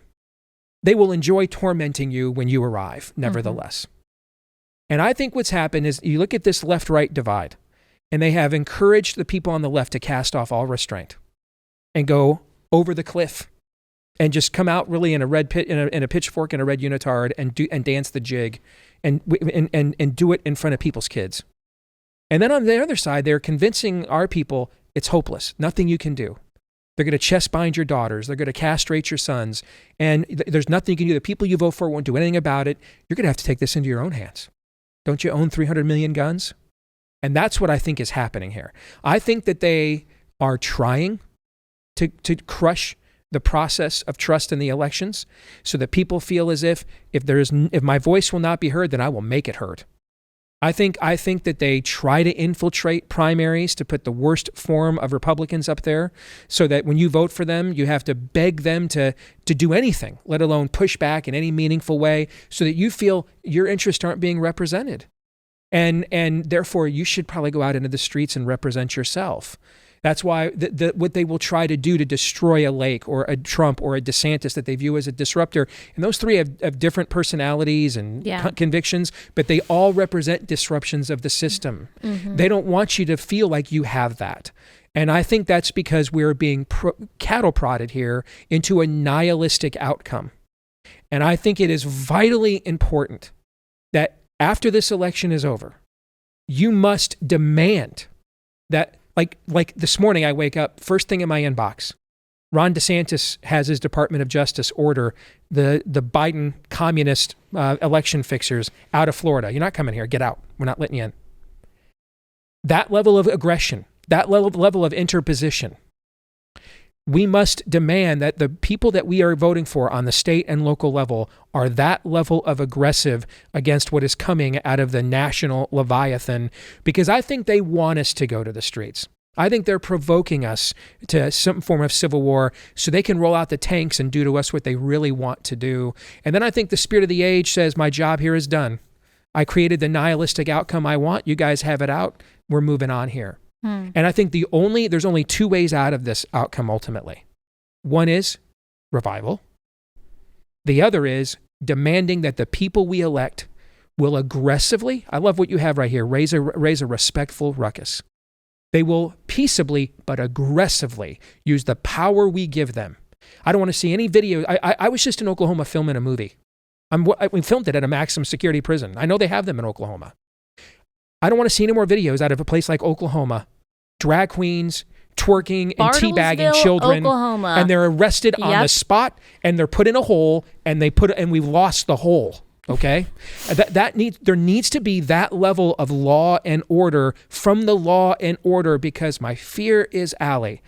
they will enjoy tormenting you when you arrive, nevertheless. And I think what's happened is you look at this left-right divide, and they have encouraged the people on the left to cast off all restraint and go over the cliff and just come out really in a red pit, in a pitchfork and a red unitard and dance the jig and do it in front of people's kids. And then on the other side, they're convincing our people it's hopeless. Nothing you can do. They're going to chest bind your daughters. They're going to castrate your sons. And there's nothing you can do. The people you vote for won't do anything about it. You're going to have to take this into your own hands. Don't you own 300 million guns? And that's what I think is happening here. I think that they are trying to crush the process of trust in the elections so that people feel as if my voice will not be heard, then I will make it heard. I think that they try to infiltrate primaries to put the worst form of Republicans up there so that when you vote for them, you have to beg them to do anything, let alone push back in any meaningful way so that you feel your interests aren't being represented. And therefore, you should probably go out into the streets and represent yourself. That's why what they will try to do to destroy a Lake or a Trump or a DeSantis that they view as a disruptor. And those three have different personalities and convictions, but they all represent disruptions of the system. Mm-hmm. They don't want you to feel like you have that. And I think that's because we're being cattle prodded here into a nihilistic outcome. And I think it is vitally important that after this election is over, you must demand that like this morning, I wake up, first thing in my inbox, Ron DeSantis has his Department of Justice order the Biden communist election fixers out of Florida. You're not coming here. Get out. We're not letting you in. That level of aggression, that level of interposition, we must demand that the people that we are voting for on the state and local level are that level of aggressive against what is coming out of the national Leviathan, because I think they want us to go to the streets. I think they're provoking us to some form of civil war so they can roll out the tanks and do to us what they really want to do. And then I think the spirit of the age says, my job here is done. I created the nihilistic outcome I want. You guys have it out. We're moving on here. And I think there's only two ways out of this outcome ultimately. One is revival. The other is demanding that the people we elect will aggressively, I love what you have right here, raise a respectful ruckus. They will peaceably but aggressively use the power we give them. I don't want to see any video. I was just in Oklahoma filming a movie. We filmed it at a maximum security prison. I know they have them in Oklahoma. I don't want to see any more videos out of a place like Oklahoma. Drag queens twerking and teabagging children, Oklahoma. And they're arrested on the spot, and they're put in a hole, and we've lost the hole. Okay, there needs to be that level of law and order from the law and order, because my fear is, Allie,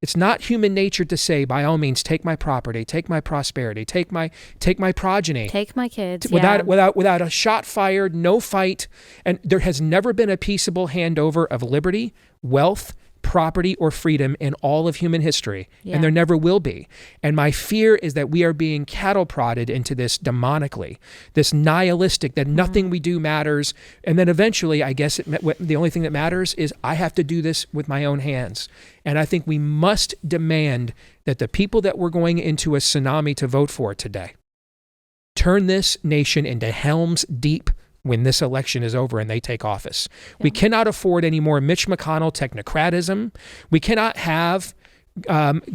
it's not human nature to say, by all means, take my property, take my prosperity, take my progeny, take my kids, without a shot fired, no fight. And there has never been a peaceable handover of liberty, wealth, property, or freedom in all of human history, and there never will be. And my fear is that we are being cattle prodded into this demonically, this nihilistic, that nothing we do matters. And then eventually, I guess the only thing that matters is I have to do this with my own hands. And I think we must demand that the people that we're going into a tsunami to vote for today turn this nation into Helm's Deep when this election is over and they take office. We cannot afford any more Mitch McConnell technocratism. We cannot have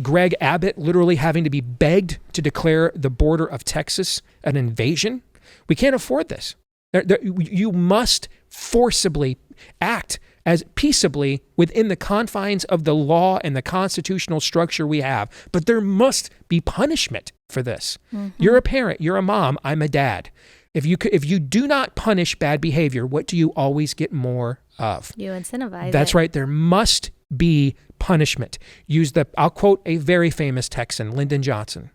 Greg Abbott literally having to be begged to declare the border of Texas an invasion. We can't afford this. You must forcibly act as peaceably within the confines of the law and the constitutional structure we have. But there must be punishment for this. Mm-hmm. You're a parent, you're a mom, I'm a dad. If you do not punish bad behavior, what do you always get more of? You incentivize That's right. There must be punishment. I'll quote a very famous Texan, Lyndon Johnson.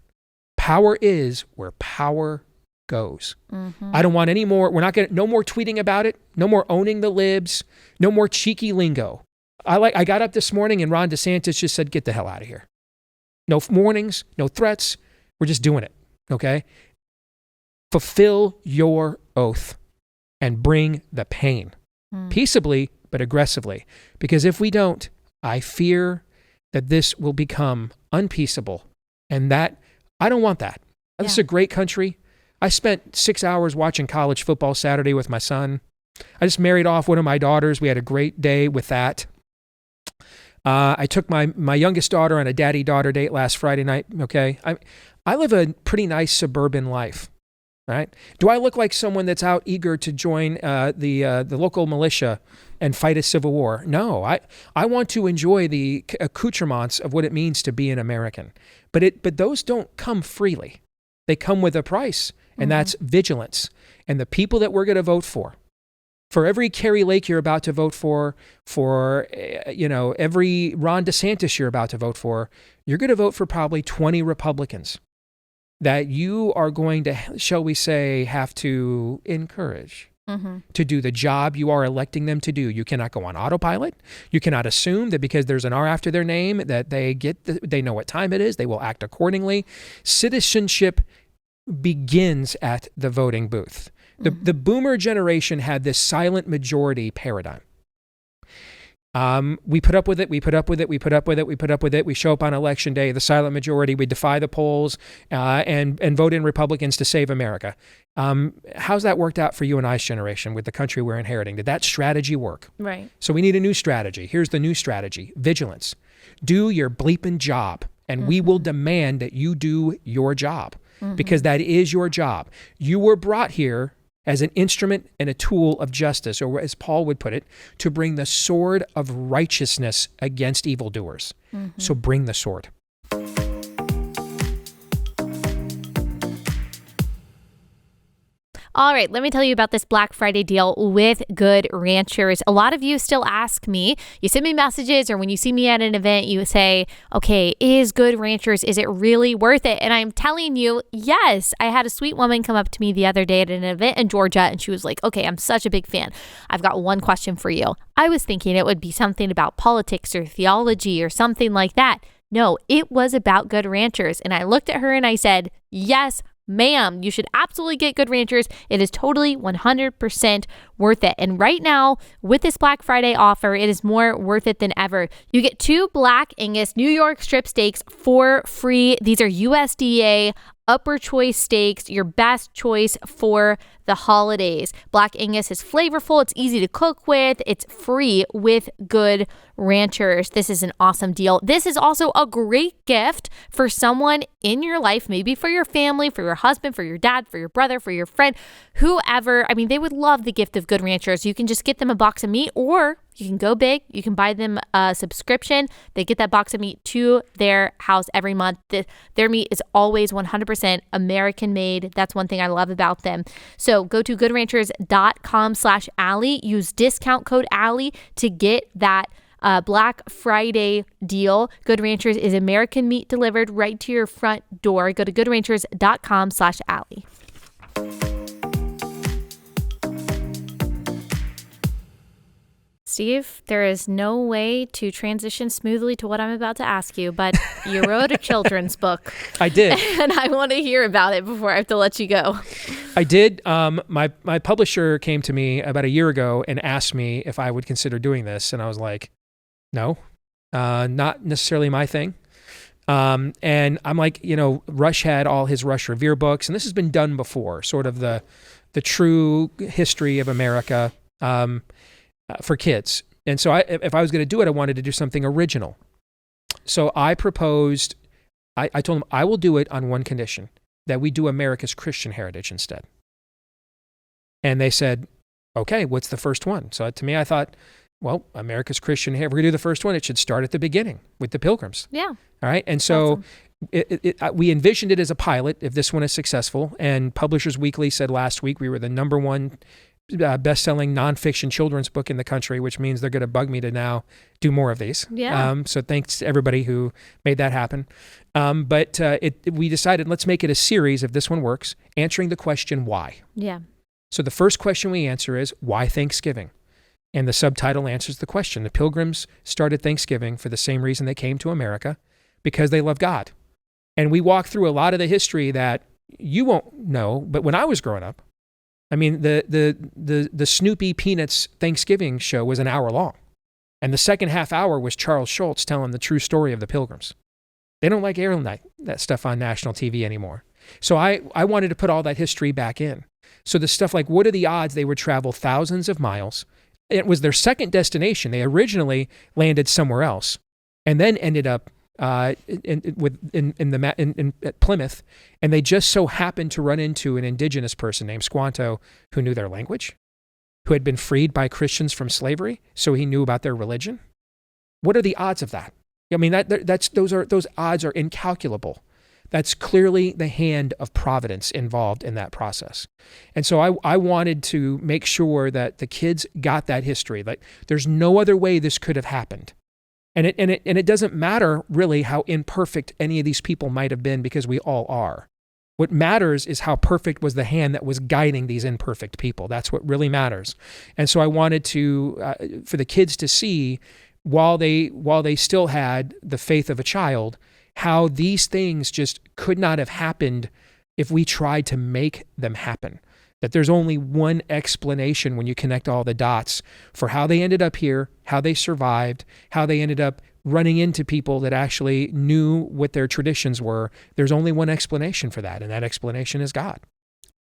Power is where power goes. Mm-hmm. I don't want any more. No more tweeting about it. No more owning the libs. No more cheeky lingo. I got up this morning and Ron DeSantis just said, get the hell out of here. No warnings, no threats. We're just doing it. Okay. Fulfill your oath and bring the pain peaceably, but aggressively. Because if we don't, I fear that this will become unpeaceable, and that I don't want that. This is a great country. I spent 6 hours watching college football Saturday with my son. I just married off one of my daughters. We had a great day with that. I took my youngest daughter on a daddy-daughter date last Friday night. Okay, I live a pretty nice suburban life. Right? Do I look like someone that's out eager to join the local militia and fight a civil war? No, I want to enjoy the accoutrements of what it means to be an American. But those don't come freely. They come with a price, and that's vigilance. And the people that we're going to vote for every Carrie Lake you're about to vote for every Ron DeSantis you're about to vote for, you're going to vote for probably 20 Republicans that you are going to, shall we say, have to encourage to do the job you are electing them to do. You cannot go on autopilot. You cannot assume that because there's an R after their name that they know what time it is. They will act accordingly. Citizenship begins at the voting booth. The boomer generation had this silent majority paradigm. We put up with it. We show up on election day, the silent majority. We defy the polls and vote in Republicans to save America. How's that worked out for you and I's generation with the country we're inheriting? Did that strategy work? Right. So we need a new strategy. Here's the new strategy: vigilance. Do your bleeping job, and we will demand that you do your job because that is your job. You were brought here as an instrument and a tool of justice, or as Paul would put it, to bring the sword of righteousness against evildoers. So bring the sword. All right, let me tell you about this Black Friday deal with Good Ranchers. A lot of you still ask me, you send me messages, or when you see me at an event, you say, okay, is Good Ranchers, is it really worth it? And I'm telling you, yes. I had a sweet woman come up to me the other day at an event in Georgia, and she was like, okay, I'm such a big fan. I've got one question for you. I was thinking it would be something about politics or theology or something like that. No, it was about Good Ranchers. And I looked at her and I said, yes, ma'am, you should absolutely get Good Ranchers. It is totally 100% worth it. And right now, with this Black Friday offer, it is more worth it than ever. You get 2 Black Angus New York strip steaks for free. These are USDA upper choice steaks, your best choice for the holidays. Black Angus is flavorful. It's easy to cook with. It's free with Good Ranchers. This is an awesome deal. This is also a great gift for someone in your life, maybe for your family, for your husband, for your dad, for your brother, for your friend, whoever. I mean, they would love the gift of Good Ranchers. You can just get them a box of meat, or you can go big. You can buy them a subscription. They get that box of meat to their house every month. Their meat is always 100% American made. That's one thing I love about them. So go to goodranchers.com/Allie. Use discount code Allie to get that Black Friday deal. Good Ranchers is American meat delivered right to your front door. Go to goodranchers.com/Allie. Steve, there is no way to transition smoothly to what I'm about to ask you, but you wrote a children's book. I did. And I want to hear about it before I have to let you go. I did. My publisher came to me about a year ago and asked me if I would consider doing this. And I was like, no, not necessarily my thing. And I'm like, Rush had all his Rush Revere books, and this has been done before, sort of the true history of America for kids. And so if I was going to do it, I wanted to do something original. So I proposed, I told him I will do it on one condition, that we do America's Christian heritage instead. And they said, okay, what's the first one? So to me, I thought, well, America's Christian heritage, we're going to do the first one. It should start at the beginning with the Pilgrims. Yeah. All right. And so we envisioned it as a pilot if this one is successful. And Publishers Weekly said last week we were the #1 best-selling nonfiction children's book in the country, which means they're going to bug me to now do more of these. Yeah. So thanks to everybody who made that happen. But we decided, let's make it a series, if this one works, answering the question, why? Yeah. So the first question we answer is, why Thanksgiving? And the subtitle answers the question. The Pilgrims started Thanksgiving for the same reason they came to America, because they love God. And we walk through a lot of the history that you won't know, but when I was growing up, I mean, the Snoopy Peanuts Thanksgiving show was an hour long. And the second half hour was Charles Schultz telling the true story of the Pilgrims. They don't like airing that stuff on national TV anymore. So I wanted to put all that history back in. So the stuff like, what are the odds they would travel thousands of miles? It was their second destination. They originally landed somewhere else and then ended up at Plymouth, and they just so happened to run into an indigenous person named Squanto who knew their language, who had been freed by Christians from slavery, so he knew about their religion. What are the odds of that? I mean, those odds are incalculable. That's clearly the hand of providence involved in that process. And so I wanted to make sure that the kids got that history. Like, there's no other way this could have happened. And it doesn't matter really how imperfect any of these people might have been, because we all are. What matters is how perfect was the hand that was guiding these imperfect people. That's what really matters. And so I wanted to for the kids to see, while they still had the faith of a child, how these things just could not have happened if we tried to make them happen. That there's only one explanation when you connect all the dots for how they ended up here, how they survived, how they ended up running into people that actually knew what their traditions were. There's only one explanation for that, and that explanation is God.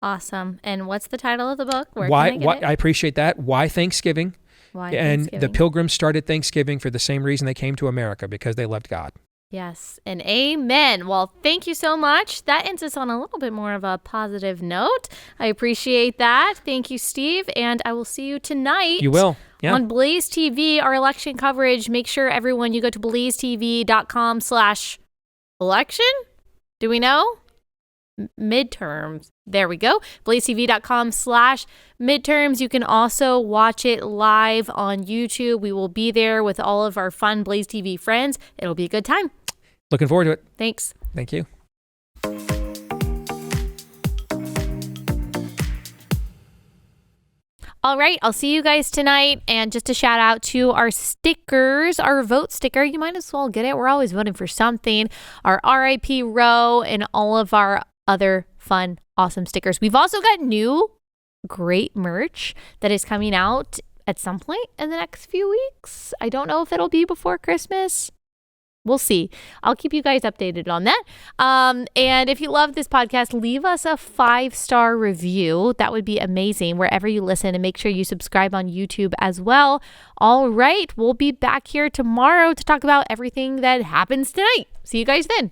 Awesome. And what's the title of the book? Why I appreciate that. Why Thanksgiving? And the Pilgrims started Thanksgiving for the same reason they came to America, because they loved God. Yes, and amen. Well, thank you so much. That ends us on a little bit more of a positive note. I appreciate that. Thank you, Steve. And I will see you tonight. You will. Yeah. On Blaze TV, our election coverage. Make sure, everyone, you go to blazetv.com/election. Do we know? Midterms. There we go. blazetv.com/midterms. You can also watch it live on YouTube. We will be there with all of our fun Blaze TV friends. It'll be a good time. Looking forward to it. Thanks. Thank you. All right, I'll see you guys tonight. And just a shout out to our stickers, our vote sticker. You might as well get it. We're always voting for something. Our RIP row and all of our other fun, awesome stickers. We've also got new great merch that is coming out at some point in the next few weeks. I don't know if it'll be before Christmas. We'll see. I'll keep you guys updated on that. And if you love this podcast, leave us a 5-star review. That would be amazing wherever you listen, and make sure you subscribe on YouTube as well. All right. We'll be back here tomorrow to talk about everything that happens tonight. See you guys then.